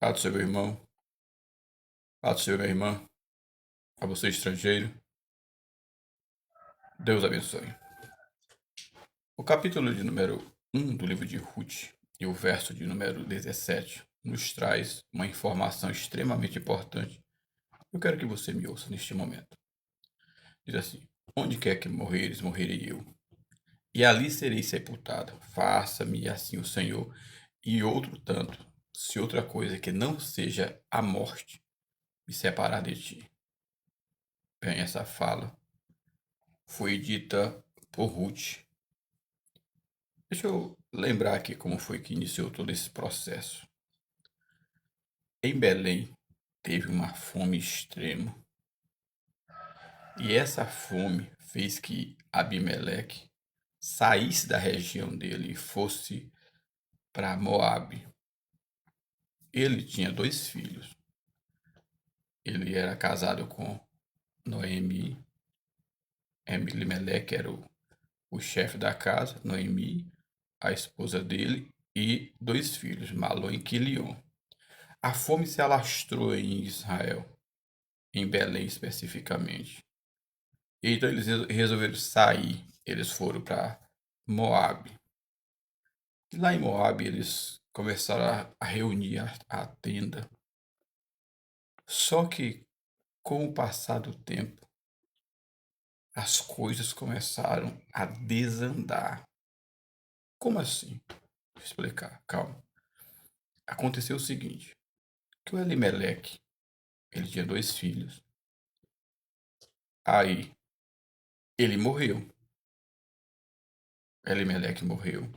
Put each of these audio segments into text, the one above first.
A do seu irmão, a do seu irmã, a você estrangeiro, Deus abençoe. O capítulo de número 1 do livro de Ruth e o verso de número 17 nos traz uma informação extremamente importante. Eu quero que você me ouça neste momento. Diz assim: onde quer que morreres, morrerei eu, e ali serei sepultada. Faça-me assim o Senhor, e outro tanto, se outra coisa que não seja a morte me separar de ti. Bem, essa fala foi dita por Ruth. Deixa eu lembrar aqui como foi que iniciou todo esse processo. Em Belém teve uma fome extrema, e essa fome fez que Abimeleque saísse da região dele e fosse para Moabe. Ele tinha 2 filhos. Ele era casado com Noemi. Abimeleque era o chefe da casa, Noemi, a esposa dele, e 2 filhos, Malom e Quilion. A fome se alastrou em Israel, em Belém especificamente. Então eles resolveram sair. Eles foram para Moabe. E lá em Moabe eles começaram a reunir a tenda. Só que com o passar do tempo, as coisas começaram a desandar. Como assim? Vou explicar, calma. Aconteceu o seguinte, que o Elimeleque, ele tinha 2 filhos. Aí ele morreu. Elimeleque morreu.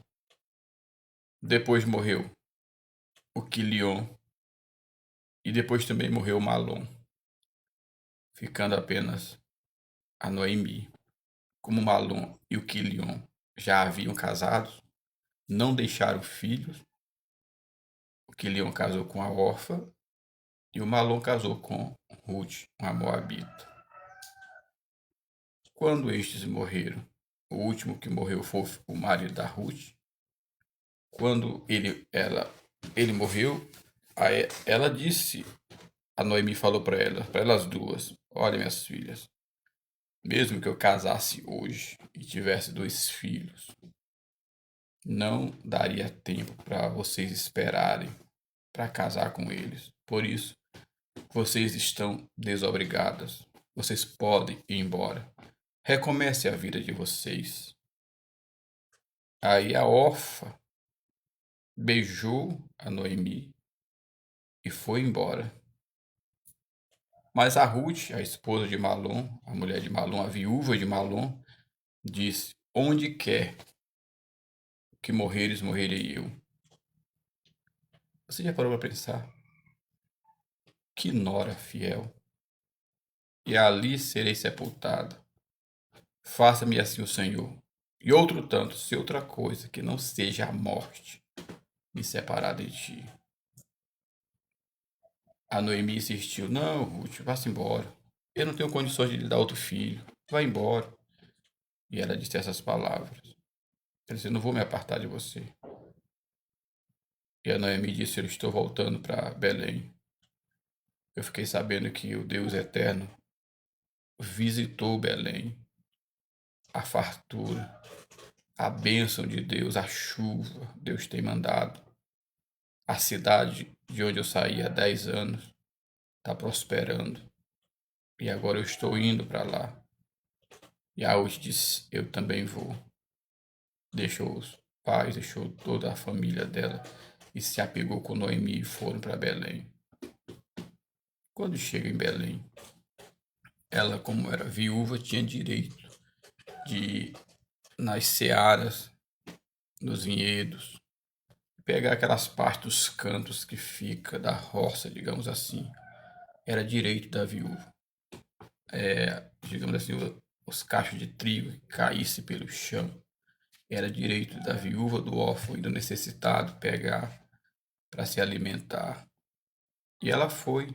Depois morreu o Quilion. E depois também morreu o Malom, ficando apenas a Noemi. Como o Malom e o Quilion já haviam casado, não deixaram filhos. O Quilion casou com a órfã e o Malom casou com Ruth, uma moabita. Quando estes morreram, o último que morreu foi o marido da Ruth. Quando ele morreu, ela disse, a Noemi falou para elas duas: olha, minhas filhas, mesmo que eu casasse hoje e tivesse 2 filhos, não daria tempo para vocês esperarem para casar com eles. Por isso, vocês estão desobrigadas. Vocês podem ir embora. Recomece a vida de vocês. Aí a órfã beijou a Noemi e foi embora. Mas a Ruth, a esposa de Malom, a mulher de Malom, a viúva de Malom, disse: onde quer que morreres, morrerei eu. Você já parou para pensar? Que nora fiel! E ali serei sepultada. Faça-me assim o Senhor. E outro tanto, se outra coisa que não seja a morte me separar de ti. A Noemi insistiu: não, Ruth, vá-se embora. Eu não tenho condições de lhe dar outro filho. Vá embora. E ela disse essas palavras. Ela disse: eu não vou me apartar de você. E a Noemi disse: eu estou voltando para Belém. Eu fiquei sabendo que o Deus eterno visitou Belém, a fartura, a bênção de Deus, a chuva, Deus tem mandado. A cidade de onde eu saí há 10 anos está prosperando. E agora eu estou indo para lá. E a Ruth disse: eu também vou. Deixou os pais, deixou toda a família dela e se apegou com Noemi e foram para Belém. Quando chega em Belém, ela, como era viúva, tinha direito de ir nas searas, nos vinhedos, pegar aquelas partes dos cantos que fica da roça, digamos assim. Era direito da viúva. Digamos assim, os cachos de trigo que caísse pelo chão. Era direito da viúva, do órfão e do necessitado pegar para se alimentar. E ela foi.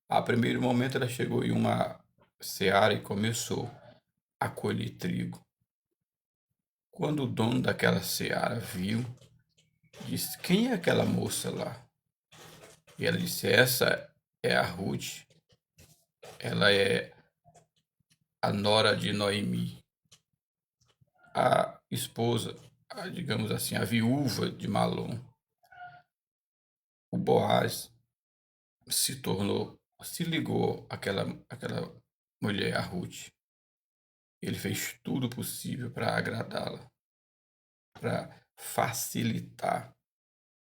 A primeiro momento ela chegou em uma seara e começou a colher trigo. Quando o dono daquela seara viu, disse: quem é aquela moça lá? E ela disse: essa é a Ruth, ela é a nora de Noemi, a esposa, digamos assim, a viúva de Malom. O Boaz se ligou àquela mulher, a Ruth. Ele fez tudo possível para agradá-la, para facilitar.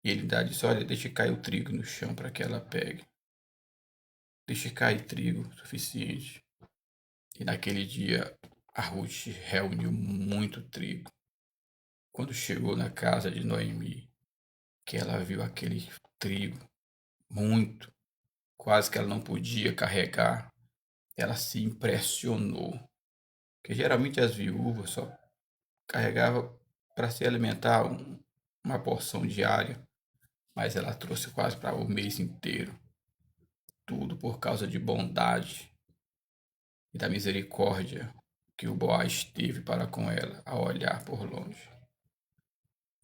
E ele ainda disse: olha, deixe cair o trigo no chão para que ela pegue. Deixe cair trigo suficiente. E naquele dia a Ruth reuniu muito trigo. Quando chegou na casa de Noemi, que ela viu aquele trigo, muito, quase que ela não podia carregar, ela se impressionou. Porque geralmente as viúvas só carregavam para se alimentar uma porção diária, mas ela trouxe quase para o mês inteiro. Tudo por causa de bondade e da misericórdia que o Boaz teve para com ela, a olhar por longe.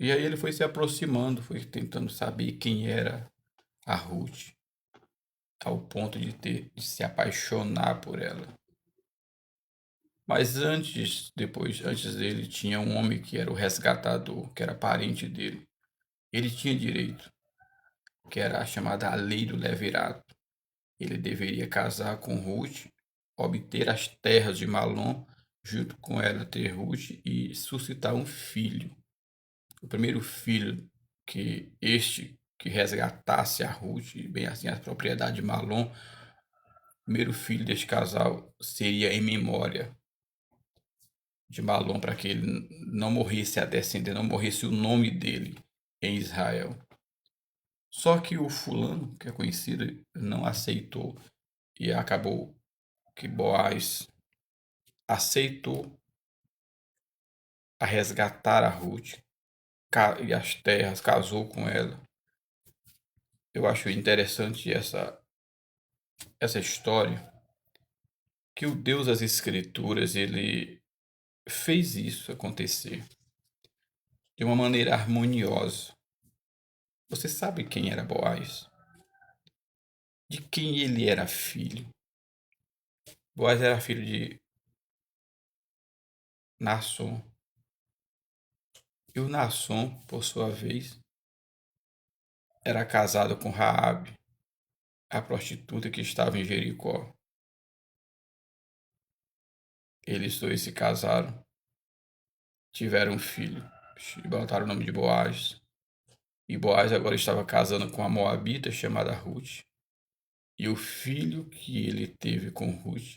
E aí ele foi se aproximando, foi tentando saber quem era a Ruth, ao ponto de se apaixonar por ela. Mas antes dele, tinha um homem que era o resgatador, que era parente dele. Ele tinha direito, que era a chamada lei do levirato. Ele deveria casar com Ruth, obter as terras de Malom, junto com ela ter Ruth e suscitar um filho. O primeiro filho que resgatasse a Ruth, bem assim, a propriedade de Malom, o primeiro filho deste casal seria em memória de Malom, para que ele não morresse a descendência, não morresse o nome dele em Israel. Só que o fulano, que é conhecido, não aceitou e acabou que Boaz aceitou a resgatar a Ruth e as terras, casou com ela. Eu acho interessante essa história, que o Deus das Escrituras, ele fez isso acontecer de uma maneira harmoniosa. Você sabe quem era Boaz? De quem ele era filho? Boaz era filho de Naasson. E o Naasson, por sua vez, era casado com Raabe, a prostituta que estava em Jericó. Eles dois se casaram, tiveram um filho, e botaram o nome de Boaz. E Boaz agora estava casando com uma moabita chamada Ruth. E o filho que ele teve com Ruth,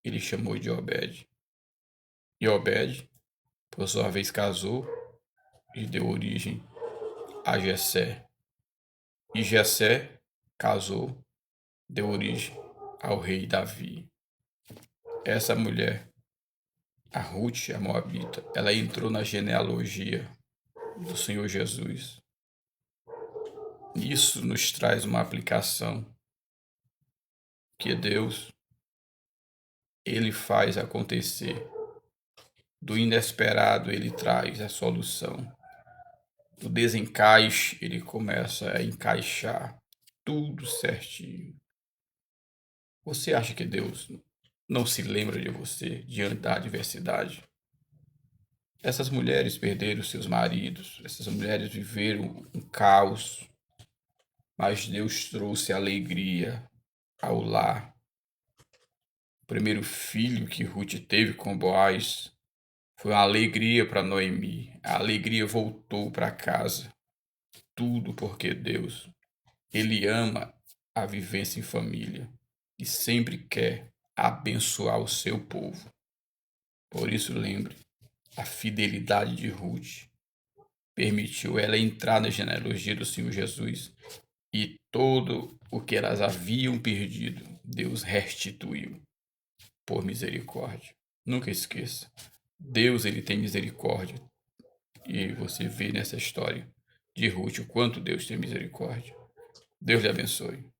ele chamou de Obed. E Obed, por sua vez, casou e deu origem a Jessé. E Jessé casou, deu origem ao rei Davi. Essa mulher, a Ruth, a moabita, ela entrou na genealogia do Senhor Jesus. Isso nos traz uma aplicação que Deus, ele faz acontecer. Do inesperado, ele traz a solução. Do desencaixe, ele começa a encaixar tudo certinho. Você acha que Deus não se lembra de você diante da adversidade? Essas mulheres perderam seus maridos, essas mulheres viveram um caos, mas Deus trouxe alegria ao lar. O primeiro filho que Ruth teve com Boaz foi uma alegria para Noemi. A alegria voltou para casa. Tudo porque Deus, ele ama a vivência em família e sempre quer abençoar o seu povo. Por isso, lembre, a fidelidade de Ruth permitiu ela entrar na genealogia do Senhor Jesus e todo o que elas haviam perdido, Deus restituiu por misericórdia. Nunca esqueça, Deus, ele tem misericórdia. E você vê nessa história de Ruth o quanto Deus tem misericórdia. Deus lhe abençoe.